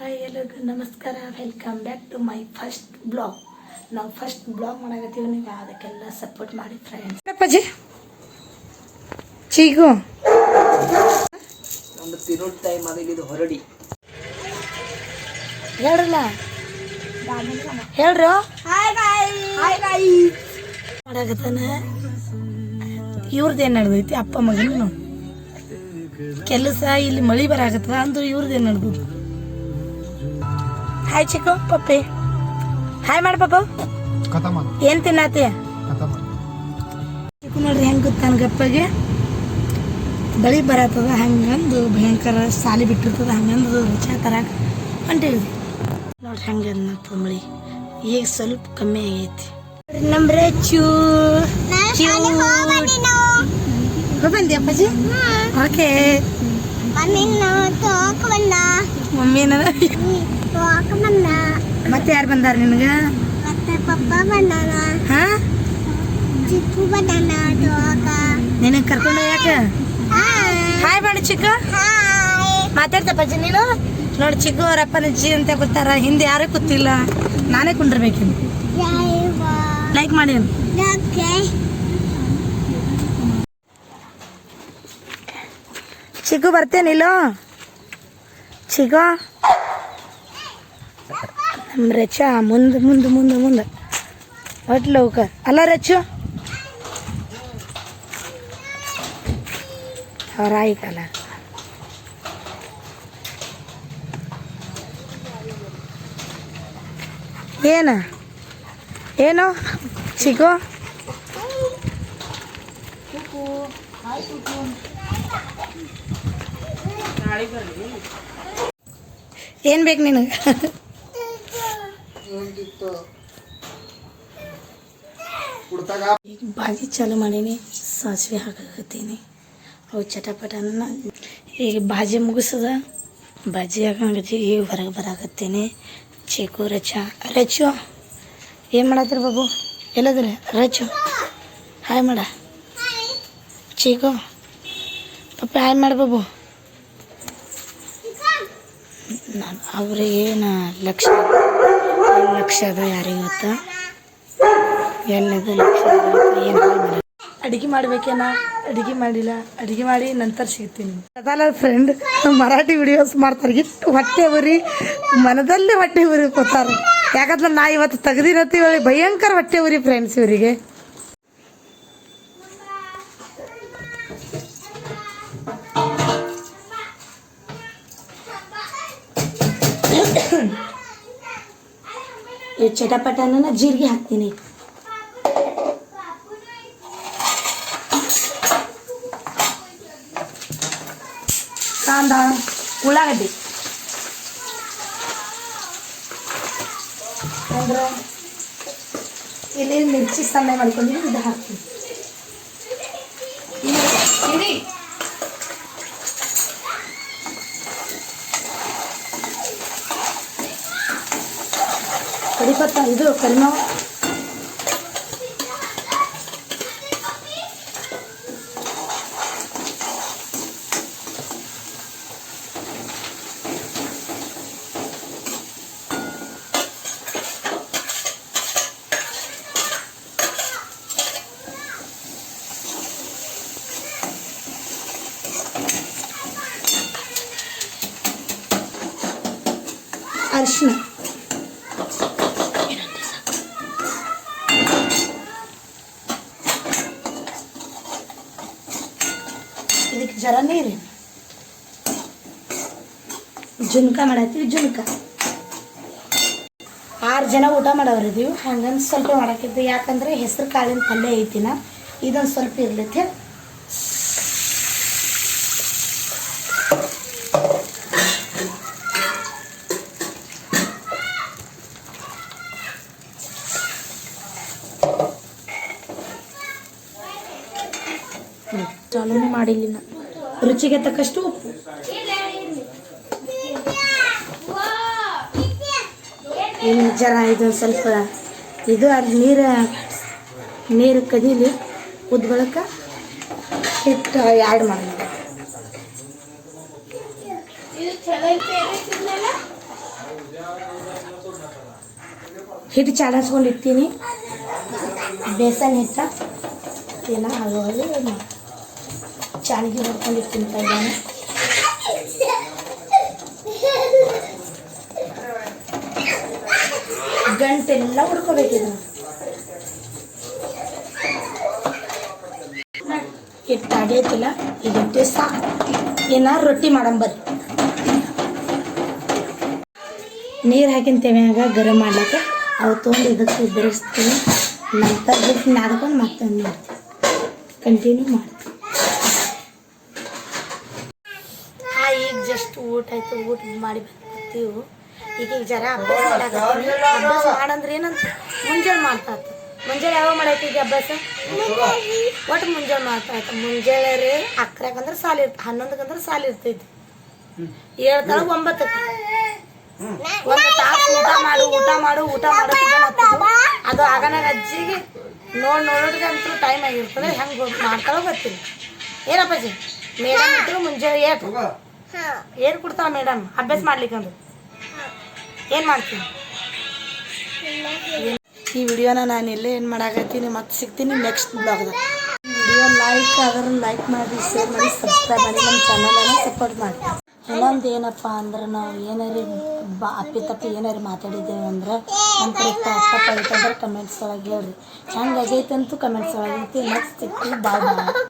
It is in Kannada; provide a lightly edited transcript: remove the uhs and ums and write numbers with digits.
ಹಾಯ್ ಎಲ್ಲರಿಗೂ ನಮಸ್ಕಾರ. Welcome back to my first blog. ನಾವು ಫಸ್ಟ್ ಬ್ಲಾಗ್ ಮಾಡಾಕತ್ತೀವಿ, ನೀವು ಅದಕ್ಕೆಲ್ಲ ಸಪೋರ್ಟ್ ಮಾಡಿ ಫ್ರೆಂಡ್ಸ್. ಅಪ್ಪಾಜಿ ಚೀಗು ಒಂದು ಪಿರೋಡ್ ಟೈಮ್ ಆಗಿದ್ದು ಹೊರಡಿ ಹೇಳ್ರಲ್ಲ ಹೇಳ್ರು ಮಾಡಾಕತ್ತಾನ. ಇವ್ರದ್ದೇನು ನಡೆದೈತಿ ಅಪ್ಪ ಮಗನ ಕೆಲಸ, ಇಲ್ಲಿ ಮಳಿ ಬರಾಕತ್ತದ ಅಂದ್ರೆ ಇವ್ರದ್ದೇನು ನಡೆದು. ಹಾಯ್ ಚಿಕ್ಕು ಪಪ್ಪಿ, ಹಾಯ್ ಮಾಡಿ ಪಾಪ. ಏನ್ ತಿನ್ನತಿ ಚಿಕ್ಕು ನೋಡ್ರಿ ಹೆಂಗ್ ಗೊತ್ತ ಗಪ್ಪಗೆ ಬಳಿ ಬರತ್ತದ. ಹಂಗಂದು ಭಯಂಕರ ಸಾಲಿ ಬಿಟ್ಟಿರ್ತದ, ಹಂಗಂದು ಚಾ ತರಾಕ ಹೊಂಟೇವಿ ನೋಡ್ರಿ. ಹಂಗಂತ ಮಳಿ ಈಗ ಸ್ವಲ್ಪ ಕಮ್ಮಿ ಆಗೈತಿ. ನಮ್ರೆ ಬಂದಿ ಅಪ್ಪಾಜಿ? ಓಕೆ ಮಮ್ಮಿನ ಮತ್ತೆ ಯಾರು ಬಂದಾರ ನಿನಗ? ನಿನಗೆ ಕರ್ಕೊಂಡು ಯಾಕ? ಹಾಯ್ ಮಾಡಿ ಚಿಕ್ಕ ಮಾತಾಡ್ತಪ್ಪಾಜಿ ನೀನು. ನೋಡಿ ಚಿಕ್ಕ ಅವರಪ್ಪನ ಜಿ ಅಂತ ಕೂತಾರ, ಹಿಂದೆ ಯಾರೇ ಕೂತಿಲ್ಲ, ನಾನೇ ಕುಂಡಿರ್ಬೇಕು. ಲೈಕ್ ಮಾಡಿ. ಚಿಕ್ಕು ಬರ್ತೇನಿಲ್ಲ ಚಿಕ್ಕ? ನಮ್ಮ ರಚ ಮುಂದೆ ಮುಂದೆ ಮುಂದೆ ಮುಂದೆ ಒಟ್ಲ ಹೋಗ ಅಲ್ಲ ರಚ್ಚು ಅವ್ರಾಯಿ ಕಾಲ. ಏನು ಏನು ಚಿಕ್ಕು? ಏನ್ ಬೇಕು ನಿನಗೆ? ಈಗ ಬಾಜಿ ಚಾಲು ಮಾಡೀನಿ, ಸಾಸಿವೆ ಹಾಕಕತ್ತೀನಿ. ಅವು ಚಟಪಟನ ಈಗ ಬಾಜಿ ಮುಗಿಸದ, ಬಾಜಿ ಹಾಕಂಗತ್ತಿ. ಈಗ ಹೊರಗೆ ಬರಾಕತ್ತೀನಿ. ಚೀಕು ರಚ್ಚು ಏನು ಮಾಡತ್ತೀರಿ ಬಾಬು? ಎಲ್ಲದ್ರಿ ರಚ್ಚು? ಹಾಯ್ ಮಾಡ ಚೀಕು ಪಪ್ಪ, ಹಾಯ್ ಮಾಡ ಬಾಬು. ನಾನು ಅವ್ರಿಗೇನು ಲಕ್ಷ ಅದ ಯಾರಿಗೆ ಗೊತ್ತ, ಎಲ್ಲದ ಲಕ್ಷ ಏನು ಅಡುಗೆ ಮಾಡ್ಬೇಕೇನ? ಅಡುಗೆ ಮಾಡಿಲ್ಲ, ಅಡುಗೆ ಮಾಡಿ ನಂತರ ಸಿಗ್ತೀನಿ. ಅದಲ್ಲ ಫ್ರೆಂಡ್, ಮರಾಠಿ ವಿಡಿಯೋಸ್ ಮಾಡ್ತಾರೆ, ಇಟ್ಟು ಹೊಟ್ಟೆ ಉರಿ ಮನದಲ್ಲೇ ಹೊಟ್ಟೆ ಉರಿ ಕೊಡ್ತಾರೆ. ಯಾಕಂದ್ರೆ ನಾ ಇವತ್ತು ತೆಗ್ದಿರತ್ತಿ ಭಯಂಕರ ಹೊಟ್ಟೆ ಉರಿ ಫ್ರೆಂಡ್ಸ್ ಇವರಿಗೆ. ಈ ಚಟಪಟನ ಜೀರಿಗೆ ಹಾಕ್ತೀನಿ. ಕಾಂದ, ಉಳ್ಳಾಗಡ್ಡಿ ಅಂದ್ರೆ ಇಲ್ಲಿ ಮಿರ್ಚಿ ಸಣ್ಣ ಮಾಡ್ಕೊಂಡಿದ್ದೀನಿ, ಇದು ಹಾಕ್ತೀನಿ. ಕರಿಪತ್ತ, ಇದು ಕರಿಮಾವು, ಅರಿಶಿನ, ಇದಕ್ಕೆ ಜರ ನೀರು. ಜುನ್ಕ ಮಾಡತ್ತೀವಿ. ಜುನ್ಕ 6 ಜನ ಊಟ ಮಾಡೋರಿದ್ದೀವಿ, ಹಂಗಂದು ಸ್ವಲ್ಪ ಮಾಡಾಕಿದ್ವಿ. ಯಾಕಂದ್ರೆ ಹೆಸರು ಕಾಳಿನ ಪಲ್ಯ ಐತಿನ, ಇದೊಂದು ಸ್ವಲ್ಪ ಇರ್ಲೈತಿ. ಚಾಲೂನೇ ಮಾಡಿಲ್ಲ. ರುಚಿಗೆ ತಕ್ಕಷ್ಟು ಉಪ್ಪು. ಇನ್ನು ಜರ ಇದೊಂದು ಸ್ವಲ್ಪ ಇದು ಅಲ್ಲಿ ನೀರು ಕದೀಲಿ, ಉದ್ದ ಬಳಕ ಹಿಟ್ಟು ಆ್ಯಡ್ ಮಾಡೋದು. ಹಿಟ್ಟು ಚಾಡಿಸ್ಕೊಂಡು ಇರ್ತೀನಿ. ಬೇಸನ್ ಹಿಟ್ಟ ಏನ ಆಗೋದು ಚಾಣಿಗೆ ಹೊಡ್ಕೊಂಡು ಇರ್ತೀನಿ ಪೈದಾನ. ಗಂಟೆಲ್ಲ ಹುಡ್ಕೋಬೇಕಿದೆ. ಹಿಟ್ಟು ಅಡಿಯತ್ತಿಲ್ಲ, ಈಗ ಹಿಟ್ಟೆ ಸಾಕು. ಏನಾರು ರೊಟ್ಟಿ ಮಾಡಂಬರ್ರಿ. ನೀರು ಹಾಕಿನ ತೆವ್ಯಾಗ ಗರಂ ಮಾಡ್ಲಿಕ್ಕೆ ಅವು ತೊಗೊಂಡು ಇದಕ್ಕೆ ಬೆರೆಸ್ತೀನಿ. ನಂತರ ಬಿಟ್ಟು ನಾದ್ಕೊಂಡು ಮತ್ತೆ ಮಾಡ್ತೀನಿ, ಕಂಟಿನ್ಯೂ ಮಾಡ್ತೀನಿ. ಈಗ ಜಸ್ಟ್ ಊಟ ಆಯ್ತು, ಊಟ ಮಾಡಿ ಬರ್ತೀವಿ. ಈಗ ಜರ ಅಭ್ಯಾಸ ಅಭ್ಯಾಸ ಮಾಡಂದ್ರೆ ಏನಂತ ಮುಂಜಾನೆ ಮಾಡ್ತಾ ಇತ್ತು. ಮುಂಜಾನೆ ಯಾವಾಗ ಮಾಡೈತಿ ಅಭ್ಯಾಸ? ಒಟ್ಟು ಮುಂಜಾನೆ ಮಾಡ್ತಾ ಇತ್ತು. ಮುಂಜಾನೆ ರೀ 10 ಸಾಲ ಇರ್ತ, 11 ಸಾಲ ಇರ್ತೈತಿ. 7 9 ಒಂದು ತಾಸು ಊಟ ಮಾಡು ಅದು ಆಗನ ಅಜ್ಜಿಗೆ ನೋಡೋರಿಗೆ ಅಂತೂ ಟೈಮ್ ಆಗಿರ್ತದೆ. ಹೆಂಗೆ ಮಾಡ್ತಾರೋ ಗೊತ್ತಿಲ್ಲ. ಏನಪ್ಪಾಜಿ ಮೇಡಮ್ ಅಂತೂ ಮುಂಜಾನೆ ಏನು ಕೊಡ್ತಾವ ಮೇಡಮ್ ಅಭ್ಯಾಸ ಮಾಡ್ಲಿಕ್ಕೆ ಅಂದ್ರೆ ಏನು ಮಾಡ್ತೀನಿ? ಈ ವಿಡಿಯೋನ ನಾನು ಎಲ್ಲೇ ಏನು ಮಾಡಾಕತ್ತೀನಿ. ಮತ್ತೆ ಸಿಗ್ತೀನಿ ನೆಕ್ಸ್ಟ್ ಬ್ಲಾಗ್ದಾಗ. ವಿಡಿಯೋ ಲೈಕ್ ಮಾಡಿ, ಶೇರ್ ಮಾಡಿ, ಸಬ್ಸ್ಕ್ರೈಬ್ ಮಾಡಿ, ನಮ್ಮ ಚಾನಲನ್ನು ಸಪೋರ್ಟ್ ಮಾಡಿ. ಇನ್ನೊಂದು ಏನಪ್ಪ ಅಂದ್ರೆ ನಾವು ಏನಾರು ಅಪ್ಪಿ ಏನಾರು ಮಾತಾಡಿದ್ದೇವೆ ಅಂದ್ರೆ ನಮ್ಮ ಕಡೆ ತಪ್ಪಾಗೈತೆ ಅಂದ್ರೆ ಕಮೆಂಟ್ಸ್ ಒಳಗೆ ಹೇಳ್ರಿ. ಹೆಂಗೆ ಆಗೈತೆ ಅಂತೂ ಕಮೆಂಟ್ಸ್ ಒಳಗೆ ನೆಕ್ಸ್ಟ್ ಸಿಗ್ತೀವಿ. ಬಾಯ್.